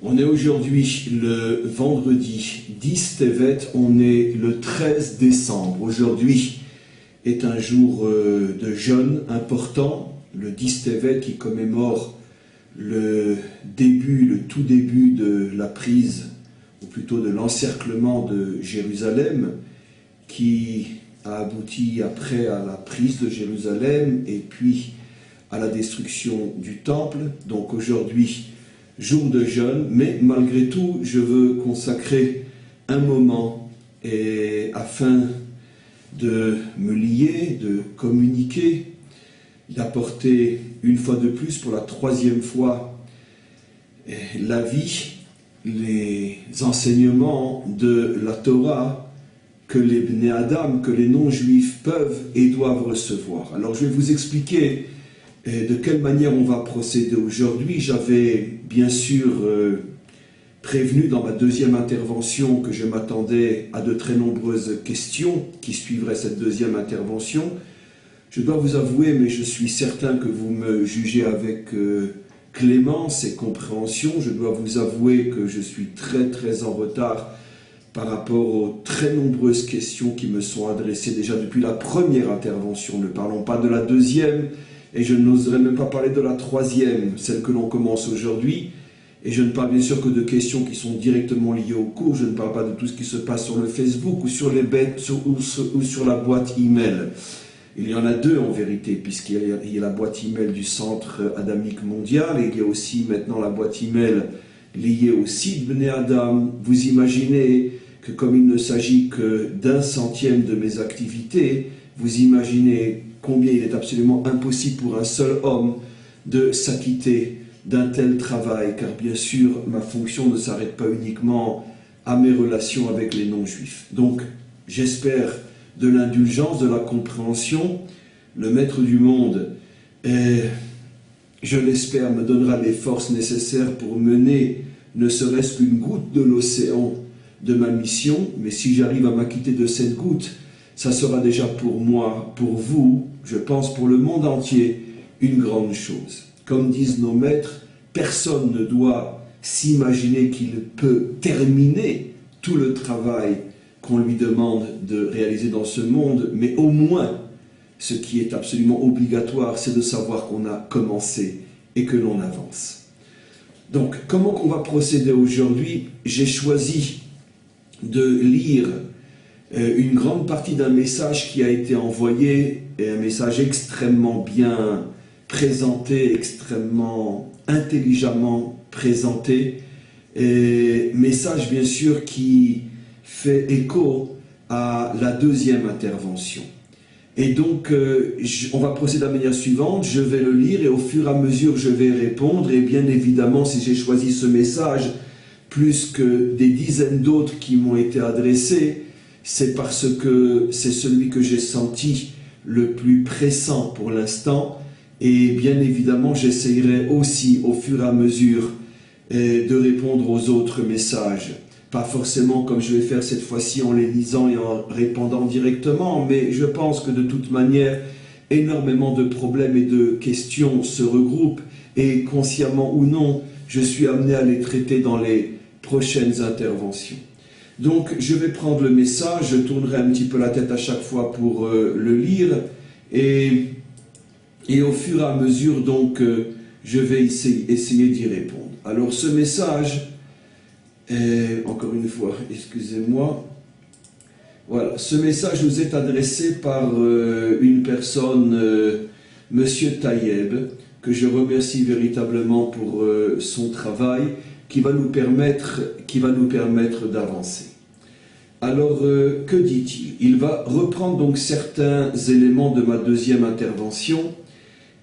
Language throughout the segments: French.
On est aujourd'hui le vendredi 10 Tevet, on est le 13 décembre. Aujourd'hui est un jour de jeûne important, le 10 Tevet qui commémore le tout début de la prise, ou plutôt de l'encerclement de Jérusalem, qui a abouti après à la prise de Jérusalem et puis à la destruction du temple. Donc aujourd'hui, jour de jeûne, mais malgré tout, je veux consacrer un moment afin de me lier, de communiquer, d'apporter une fois de plus, pour la troisième fois, la vie, les enseignements de la Torah que les Bnei Adam, que les non-juifs peuvent et doivent recevoir. Alors je vais vous expliquer de quelle manière on va procéder aujourd'hui. J'avais bien sûr prévenu dans ma deuxième intervention que je m'attendais à de très nombreuses questions qui suivraient cette deuxième intervention. Je dois vous avouer, mais je suis certain que vous me jugez avec clémence et compréhension. Je dois vous avouer que je suis très en retard par rapport aux très nombreuses questions qui me sont adressées déjà depuis la première intervention. Ne parlons pas de la deuxième, et je n'oserais même pas parler de la troisième, celle que l'on commence aujourd'hui. Et je ne parle bien sûr que de questions qui sont directement liées au cours. Je ne parle pas de tout ce qui se passe sur le Facebook ou sur la boîte email. Il y en a deux en vérité, puisqu'il y a la boîte email du Centre Adamique Mondial, et il y a aussi maintenant la boîte email liée au site Bnei Adam. Vous imaginez que comme il ne s'agit que d'1/100 de mes activités, vous imaginez combien il est absolument impossible pour un seul homme de s'acquitter d'un tel travail, car bien sûr, ma fonction ne s'arrête pas uniquement à mes relations avec les non-juifs. Donc, j'espère de l'indulgence, de la compréhension. Le Maître du monde, je l'espère, me donnera les forces nécessaires pour mener ne serait-ce qu'une goutte de l'océan de ma mission, mais si j'arrive à m'acquitter de cette goutte, ça sera déjà pour moi, pour vous, je pense pour le monde entier, une grande chose. Comme disent nos maîtres, personne ne doit s'imaginer qu'il peut terminer tout le travail qu'on lui demande de réaliser dans ce monde, mais au moins, ce qui est absolument obligatoire, c'est de savoir qu'on a commencé et que l'on avance. Donc, comment qu'on va procéder aujourd'hui? J'ai choisi de lire une grande partie d'un message qui a été envoyé, et un message extrêmement bien présenté, extrêmement intelligemment présenté, et message bien sûr qui fait écho à la deuxième intervention. Et donc, on va procéder de la manière suivante, je vais le lire et au fur et à mesure je vais répondre, et bien évidemment si j'ai choisi ce message, plus que des dizaines d'autres qui m'ont été adressés, c'est parce que c'est celui que j'ai senti le plus pressant pour l'instant, et bien évidemment j'essayerai aussi au fur et à mesure de répondre aux autres messages. Pas forcément comme je vais faire cette fois-ci en les lisant et en répondant directement, mais je pense que de toute manière, énormément de problèmes et de questions se regroupent, et consciemment ou non, je suis amené à les traiter dans les prochaines interventions. Donc je vais prendre le message, je tournerai un petit peu la tête à chaque fois pour le lire, et au fur et à mesure donc je vais essayer d'y répondre. Alors ce message, encore une fois, excusez-moi, voilà, ce message nous est adressé par une personne, Monsieur Taïeb, que je remercie véritablement pour son travail, qui va nous permettre d'avancer. Alors, que dit-il? Il va reprendre donc certains éléments de ma deuxième intervention,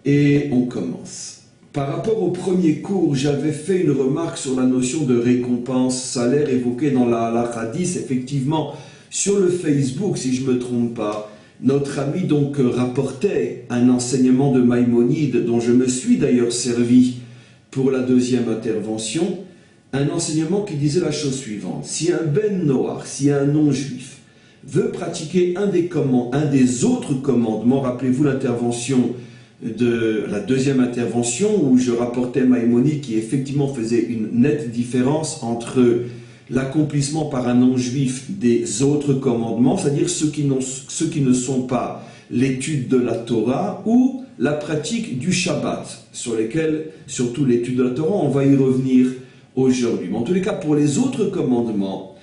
et on commence. Par rapport au premier cours, j'avais fait une remarque sur la notion de récompense salaire évoquée dans la halakha 10, effectivement, sur le Facebook, si je ne me trompe pas. Notre ami donc rapportait un enseignement de Maïmonide, dont je me suis d'ailleurs servi pour la deuxième intervention, un enseignement qui disait la chose suivante: si un ben noir, si un non-juif veut pratiquer un des autres commandements, rappelez-vous l'intervention de la deuxième intervention où je rapportais Maïmonide qui effectivement faisait une nette différence entre l'accomplissement par un non-juif des autres commandements, c'est-à-dire ceux qui ne sont pas l'étude de la Torah ou la pratique du Shabbat, sur lesquels, surtout l'étude de la Torah, on va y revenir aujourd'hui. Mais en tous les cas, pour les autres commandements,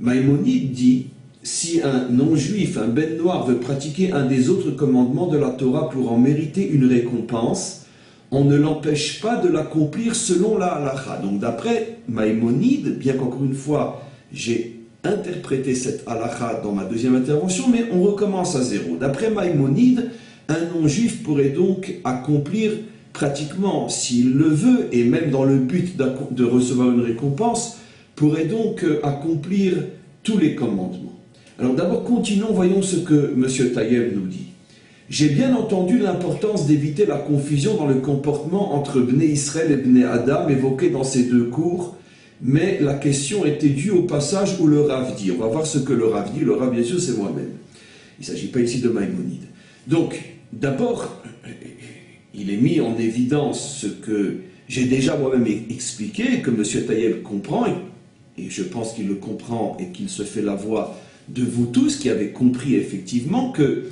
Maïmonide dit, si un non-juif, un ben noir, veut pratiquer un des autres commandements de la Torah pour en mériter une récompense, on ne l'empêche pas de l'accomplir selon la halakha. Donc d'après Maïmonide, bien qu'encore une fois, j'ai interprété cette halakha dans ma deuxième intervention, mais on recommence à zéro. D'après Maïmonide, un non-juif pourrait donc accomplir pratiquement, s'il le veut, et même dans le but de recevoir une récompense, pourrait donc accomplir tous les commandements. Alors d'abord, continuons, voyons ce que M. Tayeb nous dit. J'ai bien entendu l'importance d'éviter la confusion dans le comportement entre Bnei Israël et Bnei Adam évoqué dans ces deux cours, mais la question était due au passage où le Rav dit. On va voir ce que le Rav dit. Le Rav, bien sûr, c'est moi-même. Il ne s'agit pas ici de Maïmonide. Donc, d'abord, il est mis en évidence ce que j'ai déjà moi-même expliqué, que M. Tayeb comprend, et je pense qu'il le comprend et qu'il se fait la voix de vous tous qui avez compris effectivement que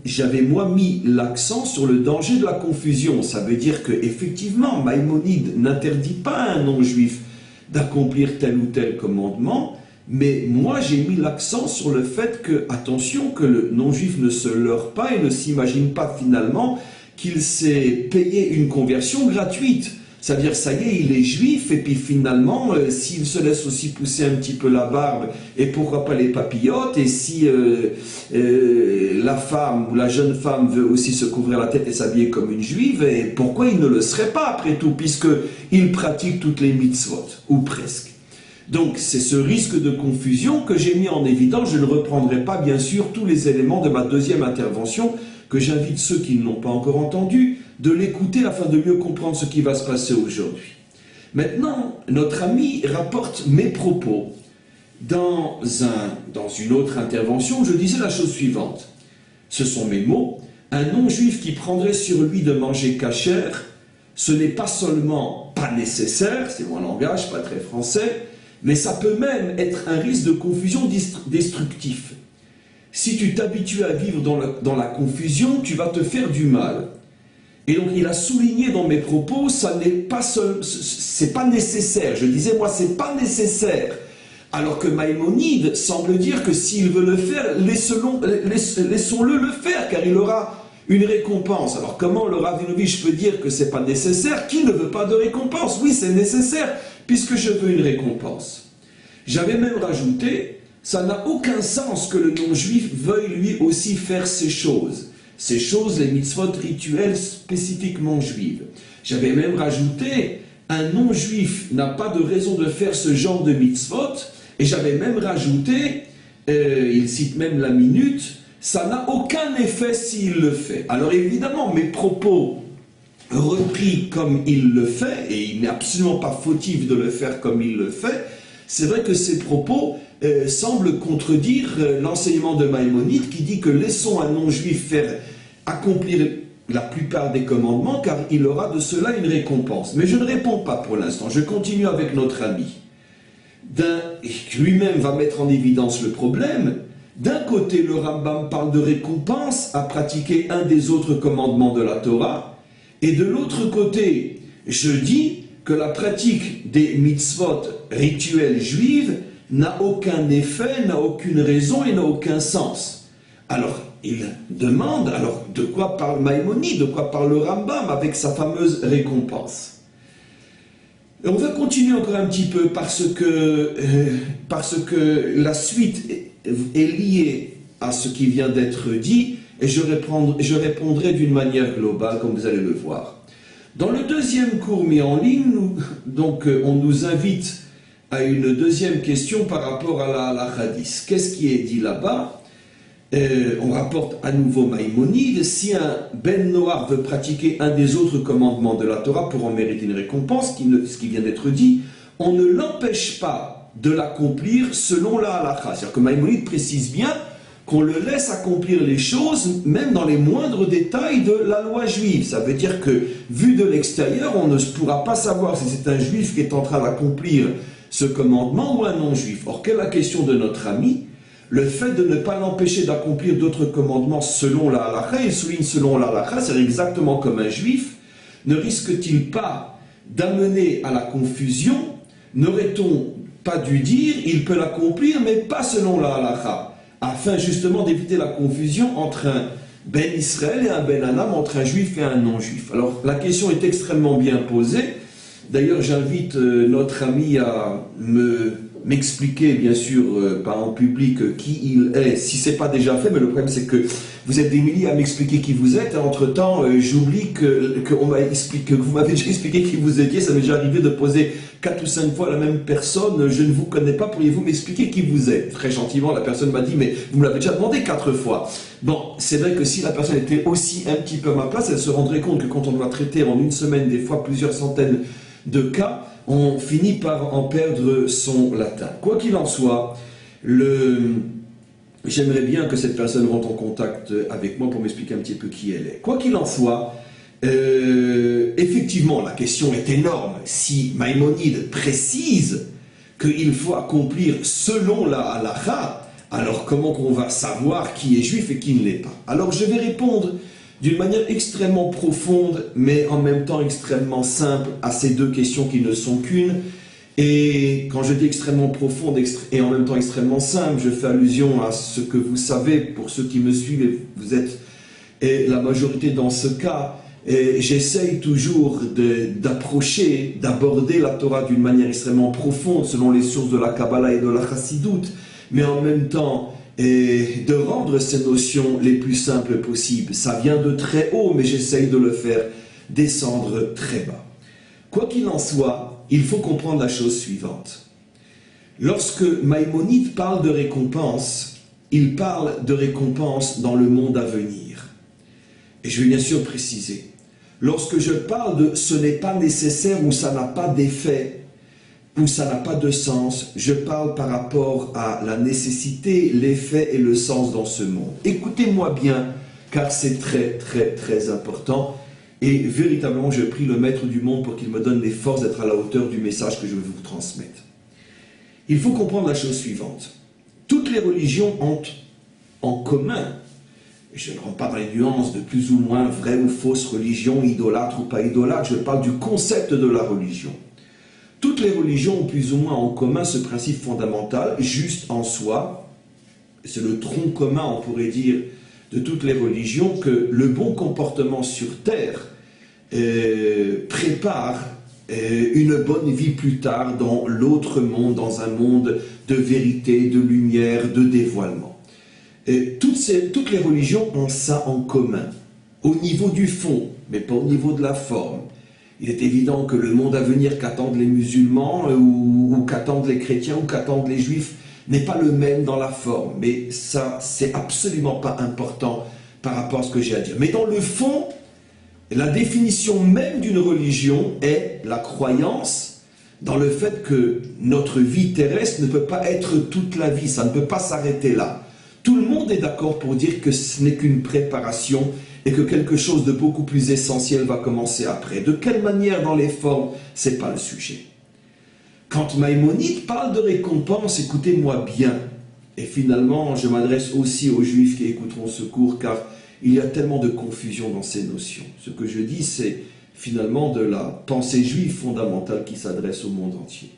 j'avais moi mis l'accent sur le danger de la confusion. Ça veut dire que effectivement Maïmonide n'interdit pas à un non-juif d'accomplir tel ou tel commandement, mais moi j'ai mis l'accent sur le fait que, attention, que le non-juif ne se leurre pas et ne s'imagine pas finalement qu'il s'est payé une conversion gratuite. C'est-à-dire, ça y est, il est juif, et puis finalement, s'il se laisse aussi pousser un petit peu la barbe, et pourquoi pas les papillotes, et si la femme ou la jeune femme veut aussi se couvrir la tête et s'habiller comme une juive, et pourquoi il ne le serait pas après tout, puisqu'il pratique toutes les mitzvot, ou presque. Donc, c'est ce risque de confusion que j'ai mis en évidence. Je ne reprendrai pas, bien sûr, tous les éléments de ma deuxième intervention, que j'invite ceux qui ne l'ont pas encore entendu de l'écouter afin de mieux comprendre ce qui va se passer aujourd'hui. Maintenant, notre ami rapporte mes propos dans une autre intervention. Je disais la chose suivante. Ce sont mes mots. Un non-juif qui prendrait sur lui de manger cachère, ce n'est pas seulement pas nécessaire, c'est mon langage, pas très français, mais ça peut même être un risque de confusion destructif. Si tu t'habitues à vivre dans la confusion, tu vas te faire du mal. Et donc il a souligné dans mes propos, ça n'est pas c'est pas nécessaire. Je disais moi c'est pas nécessaire. Alors que Maïmonide semble dire que s'il veut le faire, laissons-le le faire, car il aura une récompense. Alors comment le Rav Vinovich peut dire que c'est pas nécessaire? Qui ne veut pas de récompense? Oui, c'est nécessaire, puisque je veux une récompense. J'avais même rajouté, ça n'a aucun sens que le non-juif veuille lui aussi faire ces choses. Ces choses, les mitzvot rituels spécifiquement juives. J'avais même rajouté, un non-juif n'a pas de raison de faire ce genre de mitzvot, et j'avais même rajouté, il cite même la minute, ça n'a aucun effet s'il le fait. Alors évidemment, mes propos repris comme il le fait, et il n'est absolument pas fautif de le faire comme il le fait, c'est vrai que ces propos semblent contredire l'enseignement de Maïmonide qui dit que laissons un non-juif faire accomplir la plupart des commandements car il aura de cela une récompense. Mais je ne réponds pas pour l'instant, je continue avec notre ami. Lui-même va mettre en évidence le problème. D'un côté, le Rambam parle de récompense à pratiquer un des autres commandements de la Torah, et de l'autre côté, je dis que la pratique des mitzvot rituels juives n'a aucun effet, n'a aucune raison et n'a aucun sens. Alors, il demande, alors de quoi parle Maïmonide, de quoi parle le Rambam avec sa fameuse récompense? Et on va continuer encore un petit peu parce que la suite est liée à ce qui vient d'être dit et je répondrai d'une manière globale comme vous allez le voir. Dans le deuxième cours mis en ligne, on nous invite à une deuxième question par rapport à la hadith. Qu'est-ce qui est dit là-bas? On rapporte à nouveau Maïmonide, si un ben noir veut pratiquer un des autres commandements de la Torah pour en mériter une récompense, ce qui vient d'être dit, on ne l'empêche pas de l'accomplir selon la halakha. C'est-à-dire que Maïmonide précise bien qu'on le laisse accomplir les choses, même dans les moindres détails de la loi juive. Ça veut dire que, vu de l'extérieur, on ne pourra pas savoir si c'est un juif qui est en train d'accomplir ce commandement ou un non-juif. Or, quelle est la question de notre ami? Le fait de ne pas l'empêcher d'accomplir d'autres commandements selon la halakha, il souligne selon la halakha, c'est exactement comme un juif, ne risque-t-il pas d'amener à la confusion? N'aurait-on pas dû dire, il peut l'accomplir, mais pas selon la halakha, afin justement d'éviter la confusion entre un Ben Israël et un Ben Anam, entre un juif et un non-juif? Alors, la question est extrêmement bien posée. D'ailleurs, j'invite notre ami à m'expliquer, bien sûr, pas en public, qui il est, si ce n'est pas déjà fait, mais le problème c'est que vous êtes des milliers à m'expliquer qui vous êtes, et entre-temps, j'oublie que vous m'avez déjà expliqué qui vous étiez. Ça m'est déjà arrivé de poser 4 ou 5 fois la même personne, je ne vous connais pas, pourriez-vous m'expliquer qui vous êtes? Très gentiment, la personne m'a dit, mais vous me l'avez déjà demandé 4 fois. Bon, c'est vrai que si la personne était aussi un petit peu à ma place, elle se rendrait compte que quand on doit traiter en une semaine, des fois plusieurs centaines de cas, on finit par en perdre son latin. Quoi qu'il en soit, j'aimerais bien que cette personne rentre en contact avec moi pour m'expliquer un petit peu qui elle est. Quoi qu'il en soit, effectivement, la question est énorme. Si Maïmonide précise qu'il faut accomplir selon la halakha, alors comment qu'on va savoir qui est juif et qui ne l'est pas? Alors je vais répondre d'une manière extrêmement profonde, mais en même temps extrêmement simple, à ces deux questions qui ne sont qu'une. Et quand je dis extrêmement profonde et en même temps extrêmement simple, je fais allusion à ce que vous savez, pour ceux qui me suivent, vous êtes la majorité dans ce cas. J'essaye toujours d'approcher, d'aborder la Torah d'une manière extrêmement profonde, selon les sources de la Kabbalah et de la Chassidoute, mais en même temps, et de rendre ces notions les plus simples possibles. Ça vient de très haut, mais j'essaye de le faire descendre très bas. Quoi qu'il en soit, il faut comprendre la chose suivante. Lorsque Maïmonide parle de récompense, il parle de récompense dans le monde à venir. Et je vais bien sûr préciser, lorsque je parle de « ce n'est pas nécessaire » ou « ça n'a pas d'effet », où ça n'a pas de sens, je parle par rapport à la nécessité, l'effet et le sens dans ce monde. Écoutez-moi bien, car c'est très très très important, et véritablement je prie le Maître du monde pour qu'il me donne les forces d'être à la hauteur du message que je veux vous transmettre. Il faut comprendre la chose suivante. Toutes les religions ont en commun, et je ne rentre pas dans les nuances de plus ou moins vraie ou fausse religion, idolâtre ou pas idolâtre, je parle du concept de la religion. Toutes les religions ont plus ou moins en commun ce principe fondamental, juste en soi, c'est le tronc commun, on pourrait dire, de toutes les religions, que le bon comportement sur terre prépare une bonne vie plus tard dans l'autre monde, dans un monde de vérité, de lumière, de dévoilement. Toutes les religions ont ça en commun, au niveau du fond, mais pas au niveau de la forme. Il est évident que le monde à venir qu'attendent les musulmans ou qu'attendent les chrétiens ou qu'attendent les juifs n'est pas le même dans la forme. Mais ça, c'est absolument pas important par rapport à ce que j'ai à dire. Mais dans le fond, la définition même d'une religion est la croyance dans le fait que notre vie terrestre ne peut pas être toute la vie, ça ne peut pas s'arrêter là. Tout le monde est d'accord pour dire que ce n'est qu'une préparation et que quelque chose de beaucoup plus essentiel va commencer après. De quelle manière dans les formes, ce n'est pas le sujet. Quand Maïmonide parle de récompense, écoutez-moi bien, et finalement je m'adresse aussi aux Juifs qui écouteront ce cours, car il y a tellement de confusion dans ces notions. Ce que je dis, c'est finalement de la pensée juive fondamentale qui s'adresse au monde entier.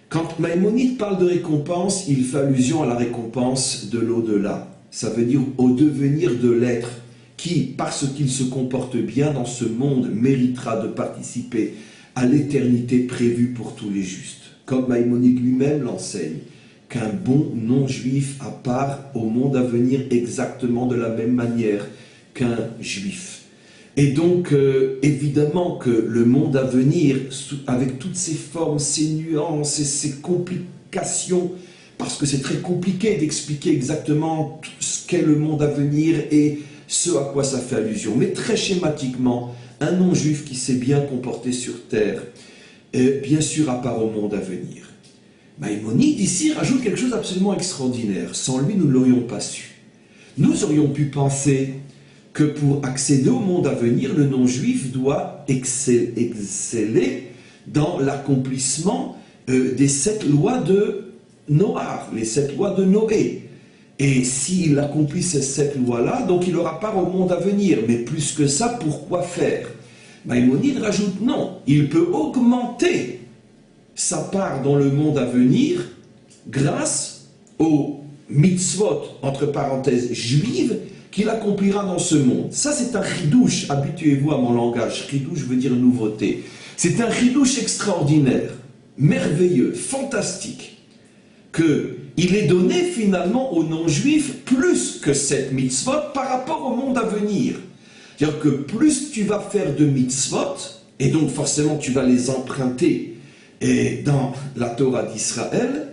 Quand Maïmonide parle de récompense, il fait allusion à la récompense de l'au-delà. Ça veut dire au devenir de l'être, qui, parce qu'il se comporte bien dans ce monde, méritera de participer à l'éternité prévue pour tous les justes. Comme Maïmonide lui-même l'enseigne, qu'un bon non-juif a part au monde à venir exactement de la même manière qu'un juif. Et donc, évidemment que le monde à venir, avec toutes ses formes, ses nuances et ses complications, parce que c'est très compliqué d'expliquer exactement ce qu'est le monde à venir et ce à quoi ça fait allusion. Mais très schématiquement, un non-juif qui s'est bien comporté sur terre, bien sûr à part au monde à venir. Maïmonide ici rajoute quelque chose d'absolument extraordinaire. Sans lui, nous ne l'aurions pas su. Nous aurions pu penser que pour accéder au monde à venir, le non-juif doit exceller dans l'accomplissement des 7 lois de Noah, les 7 lois de Noé. Et s'il accomplit ces 7 lois-là, donc il aura part au monde à venir. Mais plus que ça, pourquoi faire? Maïmonide rajoute non, il peut augmenter sa part dans le monde à venir grâce aux mitzvot, entre parenthèses, juives, qu'il accomplira dans ce monde. Ça, c'est un chidouche, habituez-vous à mon langage, chidouche veut dire nouveauté. C'est un chidouche extraordinaire, merveilleux, fantastique, qu'il est donné finalement aux non-juifs plus que cette mitzvot par rapport au monde à venir. C'est-à-dire que plus tu vas faire de mitzvot, et donc forcément tu vas les emprunter dans la Torah d'Israël,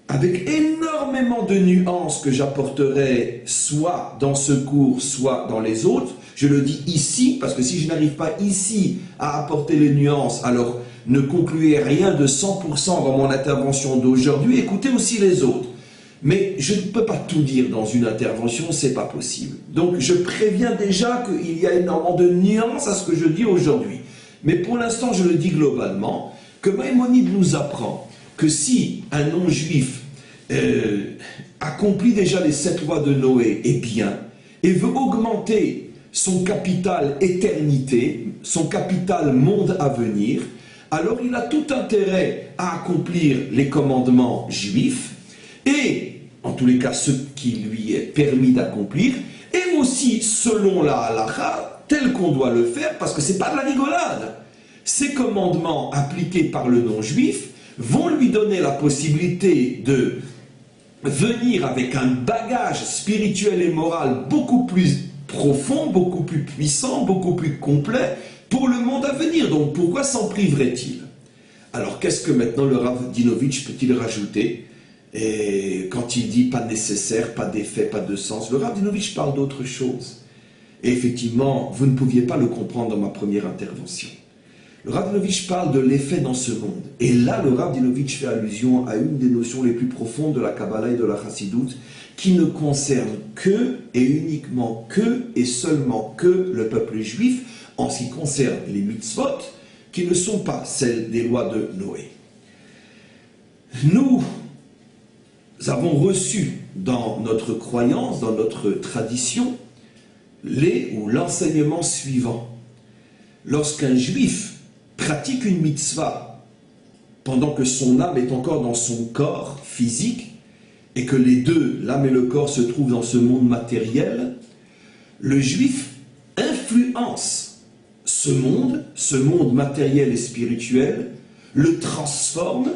avec énormément de nuances que j'apporterai soit dans ce cours, soit dans les autres. Je le dis ici, parce que si je n'arrive pas ici à apporter les nuances, alors ne concluez rien de 100% dans mon intervention d'aujourd'hui, écoutez aussi les autres. Mais je ne peux pas tout dire dans une intervention, c'est pas possible. Donc je préviens déjà qu'il y a énormément de nuances à ce que je dis aujourd'hui. Mais pour l'instant, je le dis globalement, que Maïmonide nous apprend que si un non-juif accomplit déjà les 7 lois de Noé et bien, et veut augmenter son capital éternité, son capital monde à venir, alors il a tout intérêt à accomplir les commandements juifs, et en tous les cas ce qui lui est permis d'accomplir, et aussi selon la halakha, tel qu'on doit le faire, parce que c'est pas de la rigolade. Ces commandements appliqués par le non-juif vont lui donner la possibilité de venir avec un bagage spirituel et moral beaucoup plus profond, beaucoup plus puissant, beaucoup plus complet pour le monde à venir. Donc pourquoi s'en priverait-il? Alors qu'est-ce que maintenant le Rav Dinovitch peut-il rajouter? Et quand il dit pas nécessaire, pas d'effet, pas de sens, le Rav Dinovitch parle d'autre chose. Et effectivement, vous ne pouviez pas le comprendre dans ma première intervention. Le Rav Dinovitch parle de l'effet dans ce monde. Et là, le Rav Dinovitch fait allusion à une des notions les plus profondes de la Kabbalah et de la Chassidoute, qui ne concerne que et uniquement que et seulement que le peuple juif en ce qui concerne les mitzvot, qui ne sont pas celles des lois de Noé. Nous avons reçu dans notre croyance, dans notre tradition, l'enseignement suivant. Lorsqu'un juif pratique une mitzvah pendant que son âme est encore dans son corps physique et que les deux, l'âme et le corps, se trouvent dans ce monde matériel, le juif influence ce monde matériel et spirituel, le transforme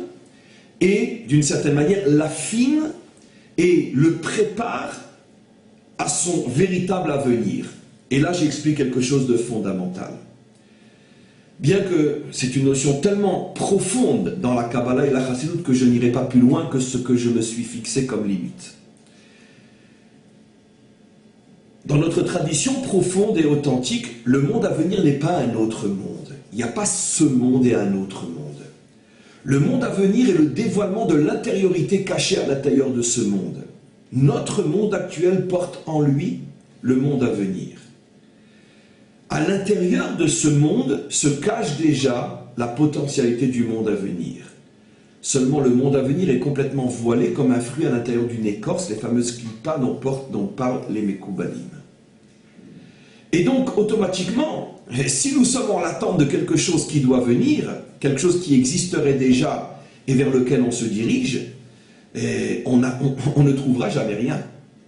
et, d'une certaine manière, l'affine et le prépare à son véritable avenir. Et là, j'explique quelque chose de fondamental. Bien que c'est une notion tellement profonde dans la Kabbalah et la Chassidoute que je n'irai pas plus loin que ce que je me suis fixé comme limite. Dans notre tradition profonde et authentique, le monde à venir n'est pas un autre monde. Il n'y a pas ce monde et un autre monde. Le monde à venir est le dévoilement de l'intériorité cachée à l'intérieur de ce monde. Notre monde actuel porte en lui le monde à venir. À l'intérieur de ce monde se cache déjà la potentialité du monde à venir. Seulement le monde à venir est complètement voilé comme un fruit à l'intérieur d'une écorce, les fameuses clipas dont parlent les Mekoubalim. Et donc automatiquement, si nous sommes en l'attente de quelque chose qui doit venir, quelque chose qui existerait déjà et vers lequel on se dirige, on ne trouvera jamais rien.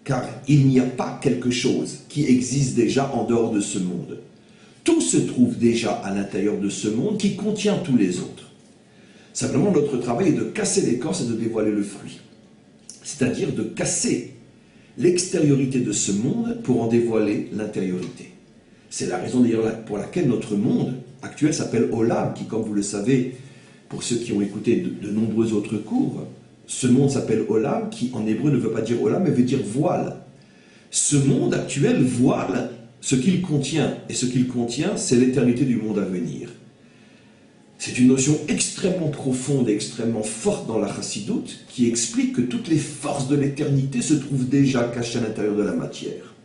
Car il n'y a pas quelque chose qui existe déjà en dehors de ce monde. Tout se trouve déjà à l'intérieur de ce monde qui contient tous les autres. Simplement, notre travail est de casser l'écorce et de dévoiler le fruit. C'est-à-dire de casser l'extériorité de ce monde pour en dévoiler l'intériorité. C'est la raison d'ailleurs pour laquelle notre monde actuel s'appelle Olam, qui, comme vous le savez, pour ceux qui ont écouté de nombreux autres cours, ce monde s'appelle Olam, qui en hébreu ne veut pas dire Olam, mais veut dire voile. Ce monde actuel voile ce qu'il contient, et ce qu'il contient, c'est l'éternité du monde à venir. C'est une notion extrêmement profonde et extrêmement forte dans la chassidoute qui explique que toutes les forces de l'éternité se trouvent déjà cachées à l'intérieur de la matière.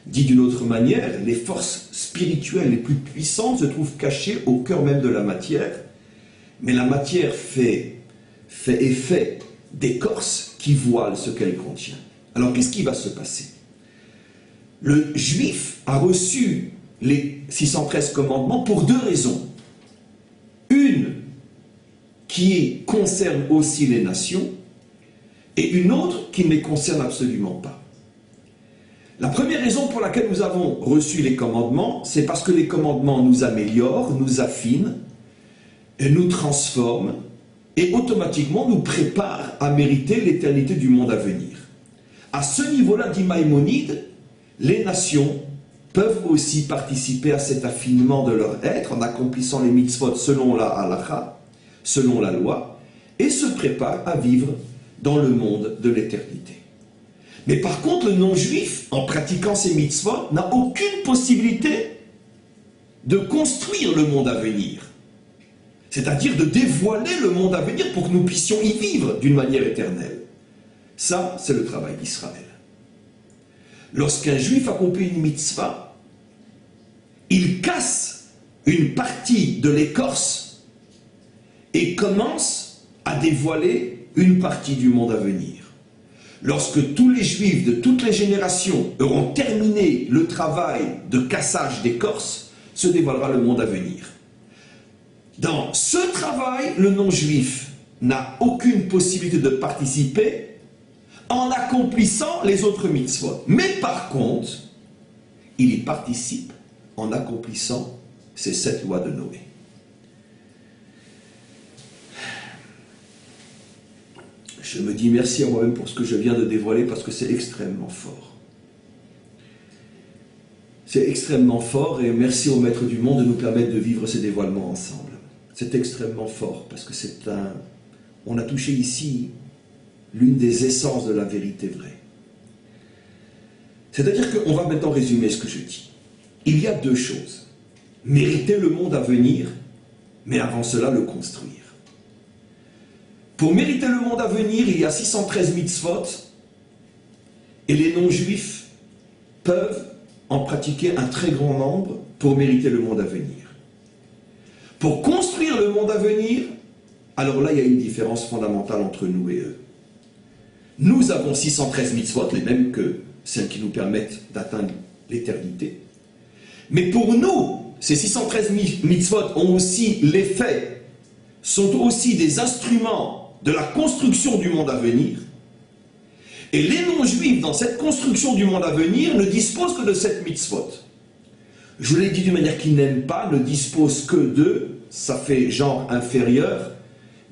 Dit d'une autre manière, les forces spirituelles les plus puissantes se trouvent cachées au cœur même de la matière, mais la matière fait effet d'écorce qui voile ce qu'elle contient. Alors qu'est-ce qui va se passer? Le juif a reçu les 613 commandements pour deux raisons. Une qui concerne aussi les nations et une autre qui ne les concerne absolument pas. La première raison pour laquelle nous avons reçu les commandements, c'est parce que les commandements nous améliorent, nous affinent, et nous transforment et automatiquement nous préparent à mériter l'éternité du monde à venir. À ce niveau-là, dit Maïmonide, les nations peuvent aussi participer à cet affinement de leur être en accomplissant les mitzvot selon la halakha, selon la loi, et se préparent à vivre dans le monde de l'éternité. Mais par contre, le non-juif, en pratiquant ces mitzvot, n'a aucune possibilité de construire le monde à venir. C'est-à-dire de dévoiler le monde à venir pour que nous puissions y vivre d'une manière éternelle. Ça, c'est le travail d'Israël. Lorsqu'un juif accomplit une mitzvah, il casse une partie de l'écorce et commence à dévoiler une partie du monde à venir. Lorsque tous les juifs de toutes les générations auront terminé le travail de cassage d'écorce, se dévoilera le monde à venir. Dans ce travail, le non-juif n'a aucune possibilité de participer en accomplissant les autres mitzvot. Mais par contre, il y participe en accomplissant ces 7 lois de Noé. Je me dis merci à moi-même pour ce que je viens de dévoiler parce que c'est extrêmement fort. C'est extrêmement fort et merci au Maître du monde de nous permettre de vivre ces dévoilements ensemble. C'est extrêmement fort parce que on a touché ici l'une des essences de la vérité vraie. C'est-à-dire qu'on va maintenant résumer ce que je dis. Il y a deux choses. Mériter le monde à venir, mais avant cela le construire. Pour mériter le monde à venir, il y a 613 mitzvot et les non-juifs peuvent en pratiquer un très grand nombre pour mériter le monde à venir. Pour construire le monde à venir, alors là il y a une différence fondamentale entre nous et eux. Nous avons 613 mitzvot, les mêmes que celles qui nous permettent d'atteindre l'éternité. Mais pour nous, ces 613 mitzvot ont aussi l'effet, sont aussi des instruments de la construction du monde à venir. Et les non-juifs, dans cette construction du monde à venir, ne disposent que de cette mitzvot. Je l'ai dit d'une manière qu'ils n'aiment pas, ne disposent que d'eux, ça fait genre inférieur,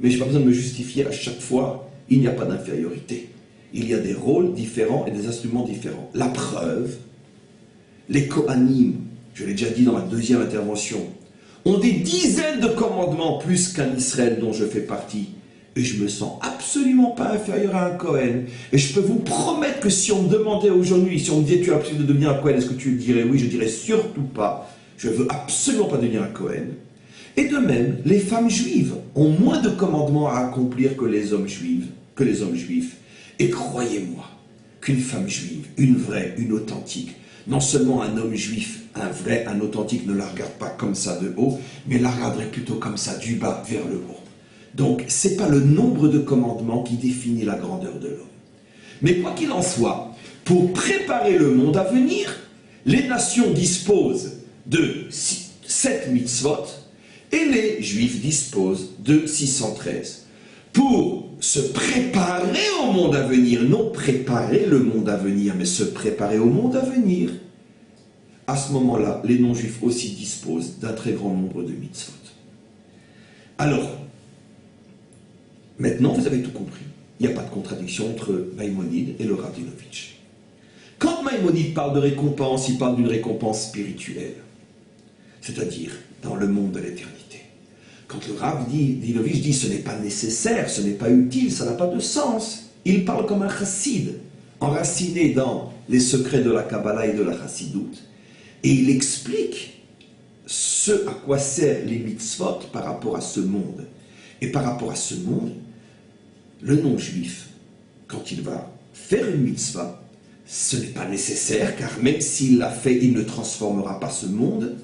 mais je n'ai pas besoin de me justifier à chaque fois, il n'y a pas d'infériorité. Il y a des rôles différents et des instruments différents. La preuve, les Kohanim, je l'ai déjà dit dans ma deuxième intervention, ont des dizaines de commandements plus qu'un Israël dont je fais partie. Et je me sens absolument pas inférieur à un Kohen. Et je peux vous promettre que si on me demandait aujourd'hui, si on me disait tu as absolument de devenir un Kohen, est-ce que tu dirais oui? Je dirais surtout pas. Je veux absolument pas devenir un Kohen. Et de même, les femmes juives ont moins de commandements à accomplir que les hommes juifs. Et croyez-moi qu'une femme juive, une vraie, une authentique, non seulement un homme juif, un vrai, un authentique ne la regarde pas comme ça de haut, mais la regarderait plutôt comme ça du bas vers le haut. Donc, ce n'est pas le nombre de commandements qui définit la grandeur de l'homme. Mais quoi qu'il en soit, pour préparer le monde à venir, les nations disposent de 7 mitzvot et les juifs disposent de 613. Pour se préparer au monde à venir, non préparer le monde à venir, mais se préparer au monde à venir, à ce moment-là, les non-juifs aussi disposent d'un très grand nombre de mitzvot. Alors, maintenant, vous avez tout compris. Il n'y a pas de contradiction entre Maïmonide et le Rav Dinovitch. Quand Maïmonide parle de récompense, il parle d'une récompense spirituelle, c'est-à-dire dans le monde de l'éternité. Quand le Rav Dinovitch dit ce n'est pas nécessaire, ce n'est pas utile, ça n'a pas de sens, il parle comme un chassid, enraciné dans les secrets de la Kabbalah et de la chassidoute, et il explique ce à quoi servent les mitzvot par rapport à ce monde. Et par rapport à ce monde, le non-juif, quand il va faire une mitzvah, ce n'est pas nécessaire, car même s'il l'a fait, il ne transformera pas ce monde.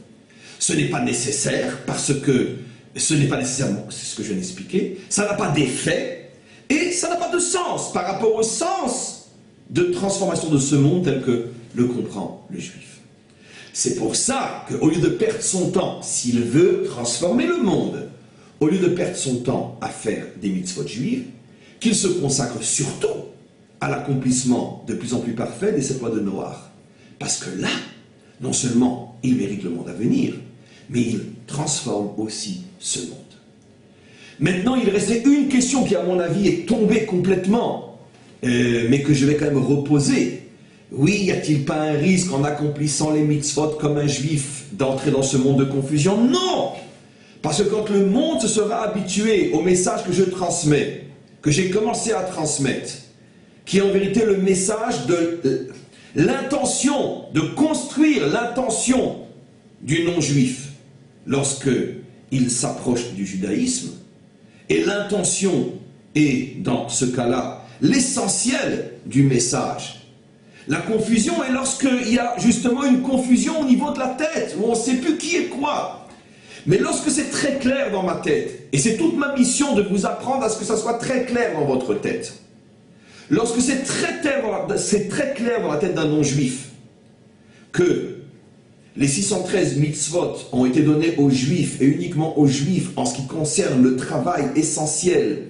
Ce n'est pas nécessaire, parce que ce n'est pas nécessairement, c'est ce que je viens d'expliquer, ça n'a pas d'effet, et ça n'a pas de sens par rapport au sens de transformation de ce monde tel que le comprend le juif. C'est pour ça qu'au lieu de perdre son temps, s'il veut transformer le monde, au lieu de perdre son temps à faire des mitzvot juives, qu'il se consacre surtout à l'accomplissement de plus en plus parfait des 7 lois de Noach. Parce que là, non seulement il mérite le monde à venir, mais il transforme aussi ce monde. Maintenant, il restait une question qui, à mon avis, est tombée complètement, mais que je vais quand même reposer. Oui, y a-t-il pas un risque en accomplissant les mitzvot comme un juif d'entrer dans ce monde de confusion? Non! Parce que quand le monde se sera habitué au message que je transmets, que j'ai commencé à transmettre, qui est en vérité le message de l'intention, de construire l'intention du non-juif lorsque il s'approche du judaïsme, et l'intention est, dans ce cas-là, l'essentiel du message. La confusion est lorsqu'il y a justement une confusion au niveau de la tête, où on ne sait plus qui est quoi. Mais lorsque c'est très clair dans ma tête, et c'est toute ma mission de vous apprendre à ce que ça soit très clair dans votre tête, lorsque c'est très clair dans la tête d'un non-juif que les 613 mitzvot ont été donnés aux juifs et uniquement aux juifs en ce qui concerne le travail essentiel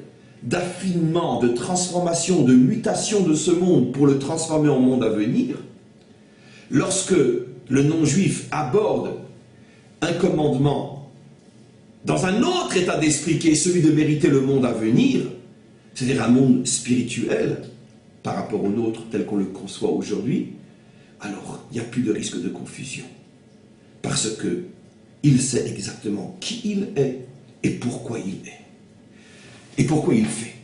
d'affinement, de transformation, de mutation de ce monde pour le transformer en monde à venir, lorsque le non-juif aborde un commandement dans un autre état d'esprit qui est celui de mériter le monde à venir, c'est-à-dire un monde spirituel par rapport au nôtre tel qu'on le conçoit aujourd'hui, alors il n'y a plus de risque de confusion. Parce qu'il sait exactement qui il est et pourquoi il est. Et pourquoi il fait.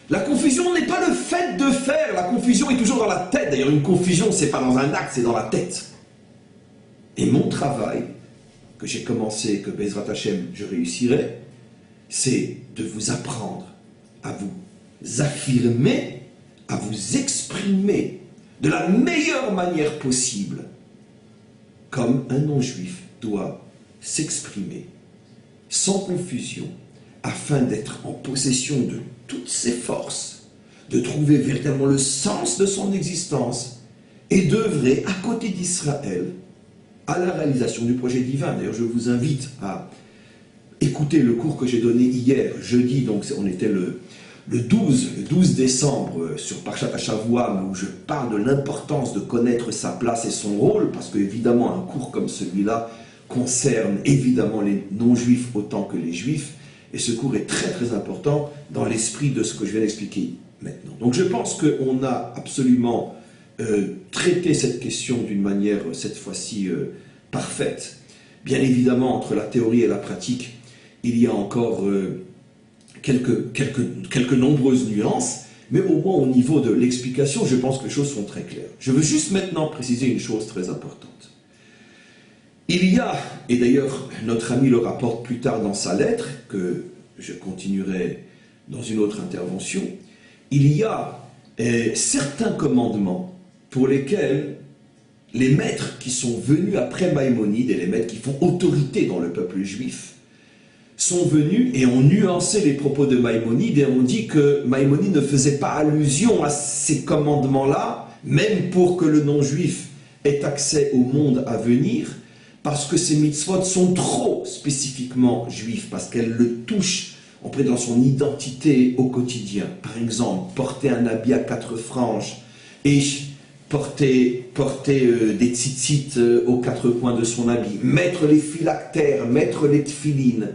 La confusion n'est pas le fait de faire, la confusion est toujours dans la tête. D'ailleurs, une confusion, c'est pas dans un acte, c'est dans la tête. Et mon travail, que j'ai commencé, que Bezrat Hashem, je réussirai, c'est de vous apprendre à vous affirmer, à vous exprimer de la meilleure manière possible, comme un non-juif doit s'exprimer, sans confusion, afin d'être en possession de toutes ses forces, de trouver véritablement le sens de son existence et d'œuvrer à côté d'Israël à la réalisation du projet divin. D'ailleurs, je vous invite à écouter le cours que j'ai donné hier, jeudi, donc on était le 12 décembre sur Parshat HaShavuah, où je parle de l'importance de connaître sa place et son rôle, parce qu'évidemment, un cours comme celui-là concerne évidemment les non-juifs autant que les juifs, et ce cours est très très important dans l'esprit de ce que je viens d'expliquer maintenant. Donc je pense qu'on a absolument traité cette question d'une manière, cette fois-ci, parfaite. Bien évidemment, entre la théorie et la pratique, il y a encore quelques nombreuses nuances, mais au moins au niveau de l'explication, je pense que les choses sont très claires. Je veux juste maintenant préciser une chose très importante. Il y a, et d'ailleurs notre ami le rapporte plus tard dans sa lettre, que je continuerai dans une autre intervention, il y a certains commandements pour lesquels les maîtres qui sont venus après Maïmonide, et les maîtres qui font autorité dans le peuple juif, sont venus et ont nuancé les propos de Maïmonide et ont dit que Maïmonide ne faisait pas allusion à ces commandements-là, même pour que le non-juif ait accès au monde à venir, parce que ces mitzvot sont trop spécifiquement juifs, parce qu'elles le touchent dans son identité au quotidien. Par exemple, porter un habit à 4 franges et porter des tzitzit aux 4 coins de son habit, mettre les phylactères, mettre les tfilines,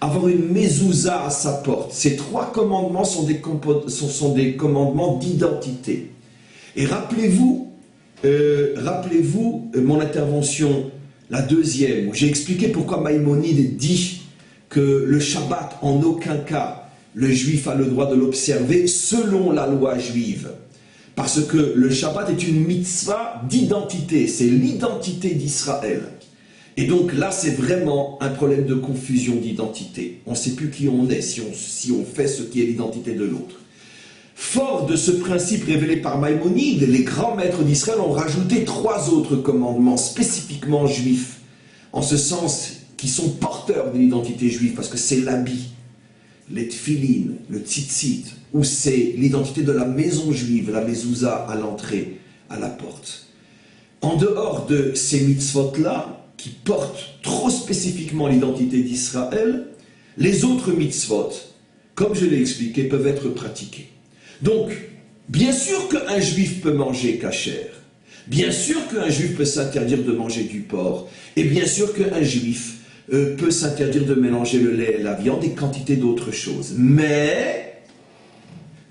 avoir une mezouza à sa porte. Ces 3 commandements sont des commandements d'identité. Et rappelez-vous mon intervention, la deuxième, où j'ai expliqué pourquoi Maïmonide dit que le Shabbat, en aucun cas, le juif a le droit de l'observer selon la loi juive. Parce que le Shabbat est une mitzvah d'identité, c'est l'identité d'Israël. Et donc là, c'est vraiment un problème de confusion d'identité. On ne sait plus qui on est si on fait ce qui est l'identité de l'autre. Fort de ce principe révélé par Maïmonide, les grands maîtres d'Israël ont rajouté 3 autres commandements spécifiquement juifs, en ce sens qui sont porteurs de l'identité juive, parce que c'est l'habit, les tfilines, le tzitzit, ou c'est l'identité de la maison juive, la mezouza à l'entrée, à la porte. En dehors de ces mitzvot-là, qui portent trop spécifiquement l'identité d'Israël, les autres mitzvot, comme je l'ai expliqué, peuvent être pratiqués. Donc, bien sûr qu'un juif peut manger kasher, bien sûr qu'un juif peut s'interdire de manger du porc, et bien sûr qu'un juif peut s'interdire de mélanger le lait et la viande et quantité d'autres choses. Mais,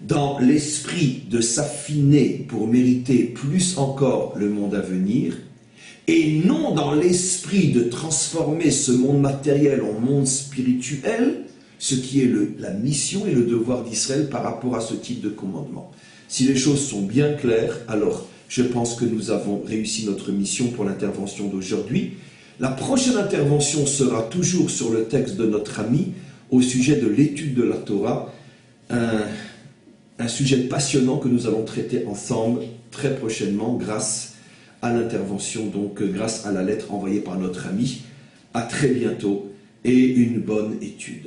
dans l'esprit de s'affiner pour mériter plus encore le monde à venir, et non dans l'esprit de transformer ce monde matériel en monde spirituel, ce qui est la mission et le devoir d'Israël par rapport à ce type de commandement. Si les choses sont bien claires, alors je pense que nous avons réussi notre mission pour l'intervention d'aujourd'hui. La prochaine intervention sera toujours sur le texte de notre ami au sujet de l'étude de la Torah, un sujet passionnant que nous allons traiter ensemble très prochainement grâce à l'intervention, donc grâce à la lettre envoyée par notre ami. À très bientôt et une bonne étude.